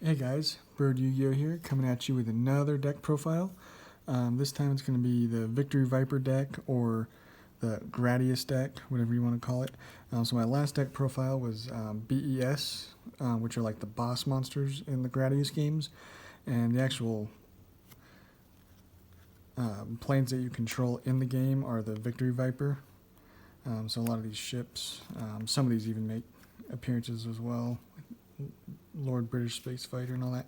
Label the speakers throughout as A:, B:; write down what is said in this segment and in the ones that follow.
A: Hey guys, Bird Yugioh here, coming at you with another deck profile. This time it's going to be the Victory Viper deck, or the Gradius deck, whatever you want to call it. So my last deck profile was BES, which are like the boss monsters in the Gradius games, and the actual planes that you control in the game are the Victory Viper. So a lot of these ships, some of these even make appearances as well. Lord British Space Fighter and all that.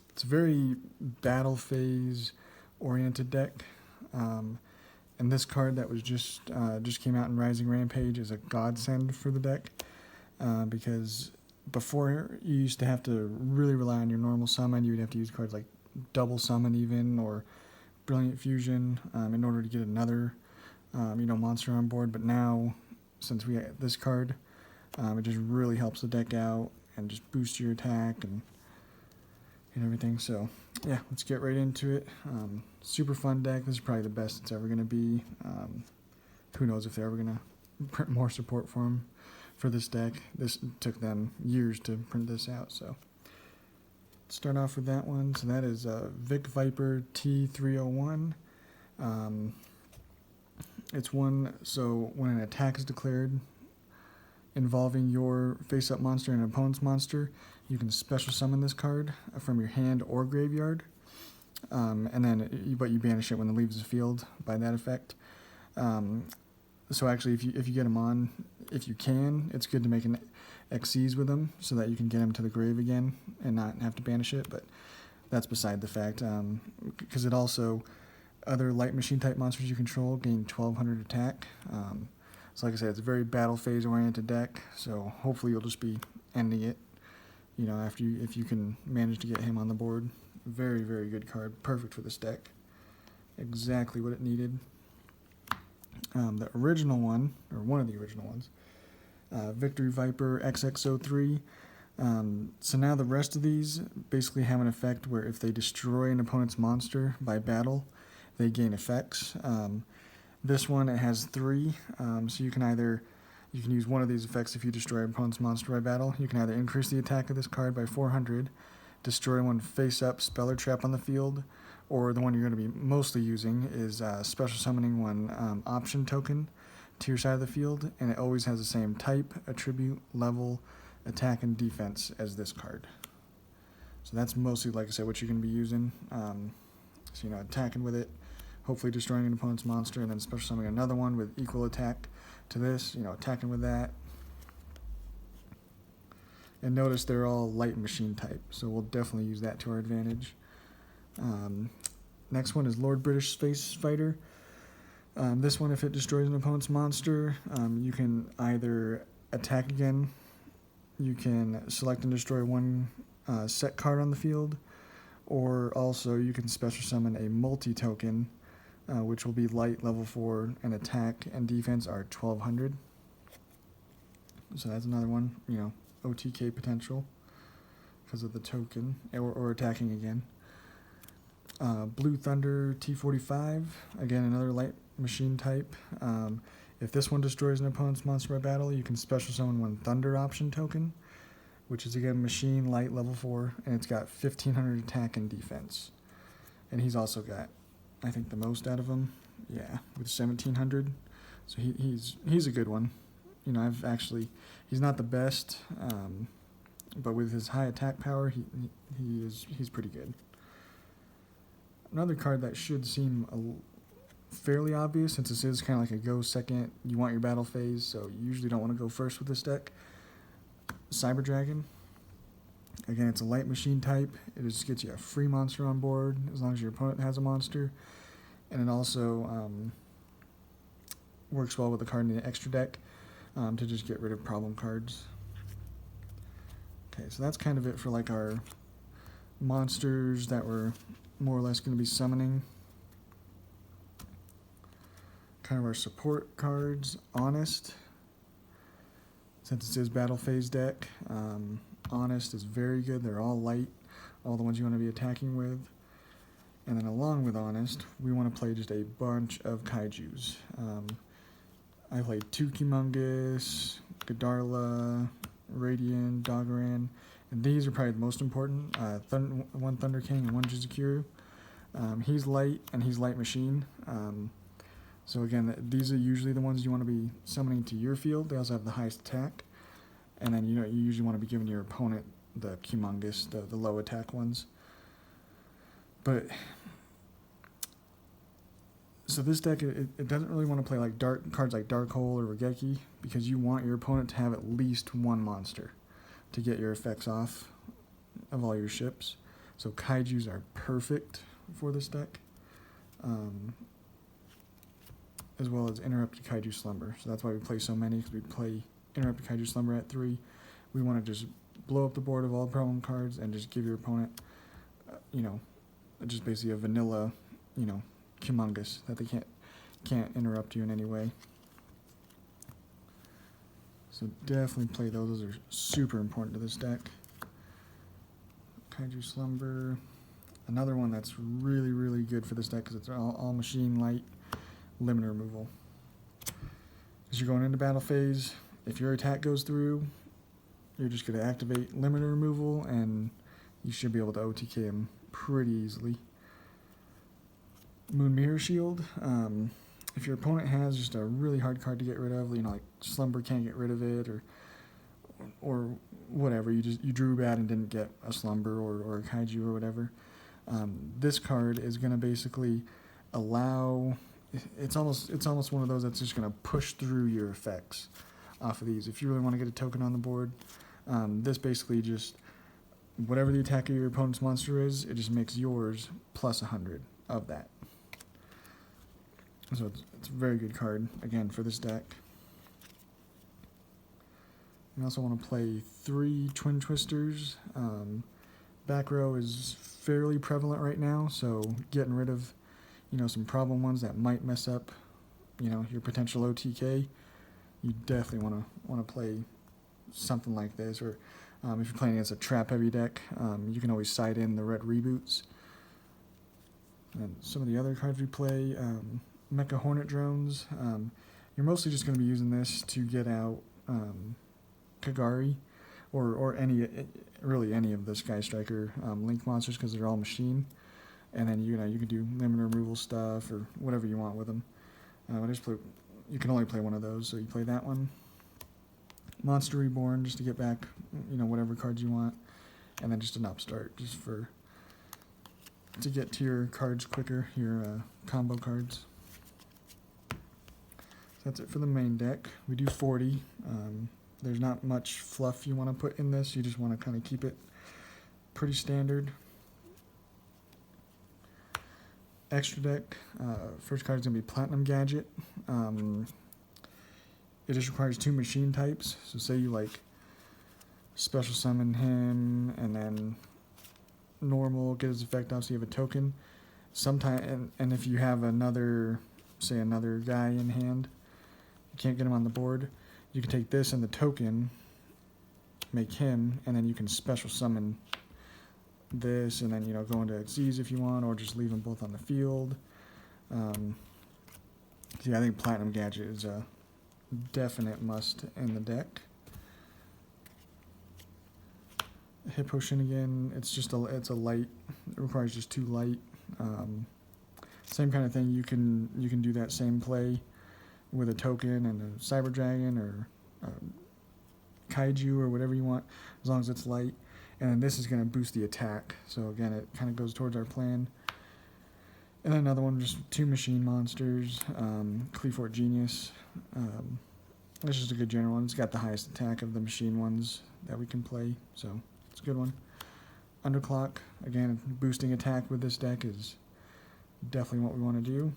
A: It's a very battle phase oriented deck, and this card that was just came out in Rising Rampage is a godsend for the deck, because before you used to have to really rely on your normal summon. You would have to use cards like Double Summon even, or Brilliant Fusion, in order to get another monster on board. But now, since we have this card, it just really helps the deck out and just boosts your attack and everything. So yeah, let's get right into it. Super fun deck. This is probably the best it's ever going to be. Who knows if they're ever going to print more support for this deck. This took them years to print this out. So let's start off with that one. So that is Vic Viper T301. It's one, so when an attack is declared involving your face-up monster and an opponent's monster, you can special summon this card from your hand or graveyard, but you banish it when it leaves the field by that effect. So actually, if you get them on, if you can, it's good to make an Xyz with them so that you can get them to the grave again and not have to banish it. But that's beside the fact, because it also, other light machine type monsters you control gain 1200 attack. So like I said, it's a very battle phase oriented deck, so hopefully you'll just be ending it, if you can manage to get him on the board. Very, very good card, perfect for this deck. Exactly what it needed. The original one, or one of the original ones, Victory Viper XX03. So now the rest of these basically have an effect where if they destroy an opponent's monster by battle, they gain effects. This one, it has 3, so you can use one of these effects if you destroy an opponent's monster by battle. You can either increase the attack of this card by 400, destroy one face-up spell or trap on the field, or the one you're going to be mostly using is special summoning one option token to your side of the field, and it always has the same type, attribute, level, attack, and defense as this card. So that's mostly, like I said, what you're going to be using. So attacking with it, hopefully destroying an opponent's monster, and then special summoning another one with equal attack to this, attacking with that. And notice they're all light machine type, so we'll definitely use that to our advantage. Next one is Lord British Space Fighter. This one, if it destroys an opponent's monster, you can either attack again, you can select and destroy one set card on the field, or also you can special summon a multi-token, which will be light, level 4, and attack and defense are 1200. So that's another one, OTK potential because of the token, or attacking again. Blue Thunder T45, again another light machine type. If this one destroys an opponent's monster by battle, you can special summon one Thunder option token, which is again machine, light, level 4, and it's got 1500 attack and defense. And he's also got, I think, the most out of them, yeah, with 1700. So he's a good one. He's not the best, but with his high attack power, he's pretty good. Another card that should seem fairly obvious, since this is kind of like a go second, you want your battle phase, so you usually don't want to go first with this deck. Cyber Dragon. Again, it's a light machine type. It just gets you a free monster on board as long as your opponent has a monster. And it also works well with a card in the extra deck to just get rid of problem cards. Okay, so that's kind of it for like our monsters that we're more or less going to be summoning. Kind of our support cards. Honest. Since this is battle phase deck, Honest is very good. They're all light, all the ones you want to be attacking with. And then along with Honest, we want to play just a bunch of kaijus. I played Tukimungus, Godarla, Radiant, Doggeran, And these are probably the most important. One Thunder King and one Yugioh. He's light and he's light machine. So again, these are usually the ones you want to be summoning to your field. They also have the highest attack. And then you usually want to be giving your opponent the humongous, the low attack ones. But so this deck, it doesn't really want to play like cards like Dark Hole or Regeki, because you want your opponent to have at least one monster to get your effects off of all your ships. So Kaijus are perfect for this deck, as well as Interrupted Kaiju Slumber. So that's why we play so many, because we play Interrupted Kaiju Slumber at 3. We want to just blow up the board of all problem cards and just give your opponent, just basically a vanilla, humongous that they can't interrupt you in any way. So definitely play those. Those are super important to this deck. Kaiju Slumber. Another one that's really, really good for this deck because it's all machine light limit removal. As you're going into battle phase, if your attack goes through, you're just going to activate limit removal and you should be able to OTK him pretty easily. Moon Mirror Shield. If your opponent has just a really hard card to get rid of, like Slumber can't get rid of it, or whatever, you drew bad and didn't get a Slumber or a Kaiju or whatever, this card is going to basically allow. It's almost one of those that's just going to push through your effects off of these. If you really want to get a token on the board, this basically just, whatever the attack of your opponent's monster is, it just makes yours plus 100 of that. So it's a very good card, again, for this deck. You also want to play 3 Twin Twisters. Back row is fairly prevalent right now, so getting rid of, some problem ones that might mess up, your potential OTK, you definitely want to play something like this. Or if you're playing against a trap-heavy deck, you can always side in the red reboots. And some of the other cards we play, Mecha Hornet Drones. You're mostly just going to be using this to get out Kagari or any of the Sky Striker Link monsters, because they're all machine. And then you can do limit removal stuff or whatever you want with them. You can only play one of those, so you play that one. Monster Reborn, just to get back whatever cards you want, and then just an upstart just to get to your cards quicker, your combo cards. That's it for the main deck. We do 40. There's not much fluff you want to put in this. You just want to kind of keep it pretty standard. Extra deck. First card is going to be Platinum Gadget. It just requires 2 machine types. So say you special summon him and then normal, get his effect off so you have a token. And if you have another guy in hand, you can't get him on the board, you can take this and the token, make him, and then you can special summon this, and then go into Xyz if you want, or just leave them both on the field. I think Platinum Gadget is a definite must in the deck. Hippo Shinigami, it's a light. It requires just 2 light. Same kind of thing. You can do that same play with a token and a Cyber Dragon or Kaiju or whatever you want, as long as it's light. And then this is going to boost the attack. So again, it kind of goes towards our plan. And then another one, just 2 machine monsters. Cleafort Genius. This is a good general one. It's got the highest attack of the machine ones that we can play, so it's a good one. Underclock, again, boosting attack with this deck is definitely what we want to do.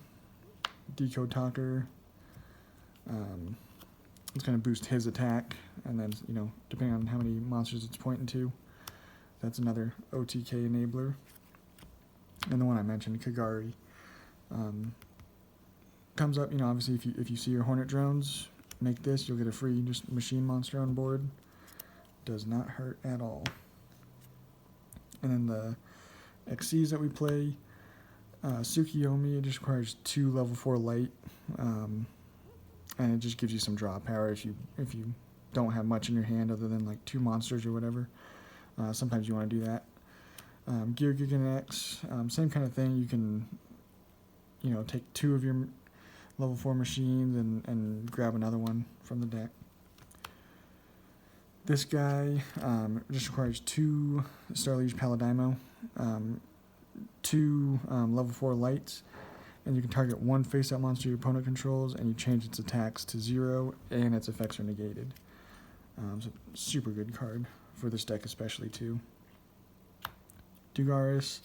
A: Decode Talker. It's going to boost his attack, and then, depending on how many monsters it's pointing to, that's another OTK enabler. And the one I mentioned, Kagari, comes up, obviously if you see your Hornet Drones, make this, you'll get a free just machine monster on board. Does not hurt at all. And then the XCs that we play, Tsukiyomi, it just requires 2 level 4 light, and it just gives you some draw power if you don't have much in your hand other than 2 monsters or whatever. Sometimes you want to do that. Gear X, same kind of thing. You can, take 2 of your level 4 machines and grab another one from the deck. This guy just requires 2 Starliege Paladimo, 2 level 4 lights, and you can target 1 face-up monster your opponent controls, and you change its attacks to 0, and its effects are negated. So super good card for this deck especially too. Dugaris,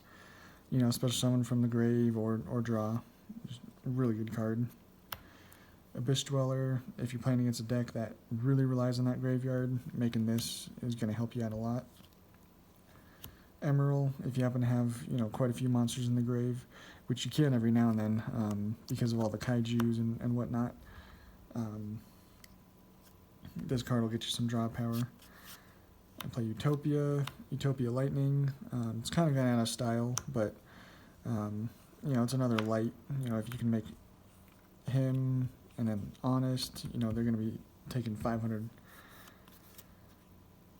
A: special summon from the grave or draw. Just a really good card. Abyss Dweller, if you're playing against a deck that really relies on that graveyard, making this is going to help you out a lot. Emerald, if you happen to have, quite a few monsters in the grave, which you can every now and then because of all the kaijus and whatnot. This card will get you some draw power. I play Utopia Lightning. It's kind of gone out of style, but, it's another light. If you can make him and then Honest, they're going to be taking 500.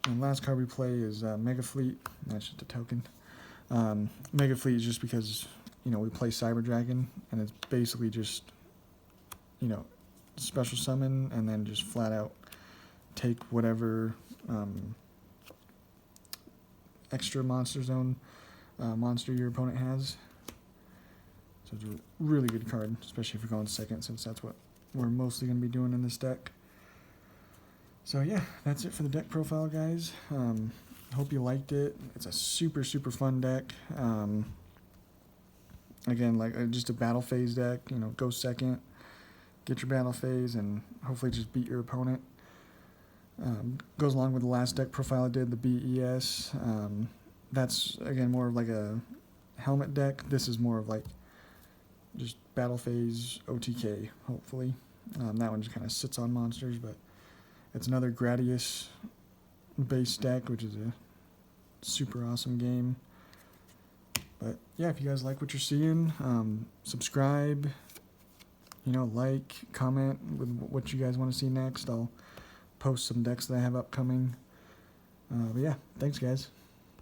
A: And last card we play is Mega Fleet. That's just a token. Mega Fleet is just because, we play Cyber Dragon, and it's basically just, special summon and then just flat out take whatever extra monster zone monster your opponent has. So it's a really good card, especially if you're going second, since that's what we're mostly going to be doing in this deck. So yeah, that's it for the deck profile, guys. Hope you liked it. It's a super, super fun deck. Again, just a battle phase deck. Go second, get your battle phase, and hopefully just beat your opponent. Goes along with the last deck profile I did, the BES. That's, again, more of like a helmet deck. This is more of like just battle phase OTK, hopefully. That one just kind of sits on monsters, but it's another Gradius base deck, which is a super awesome game. But yeah, if you guys like what you're seeing, subscribe, like, comment with what you guys want to see next. I'll post some decks that I have upcoming. But yeah, thanks guys.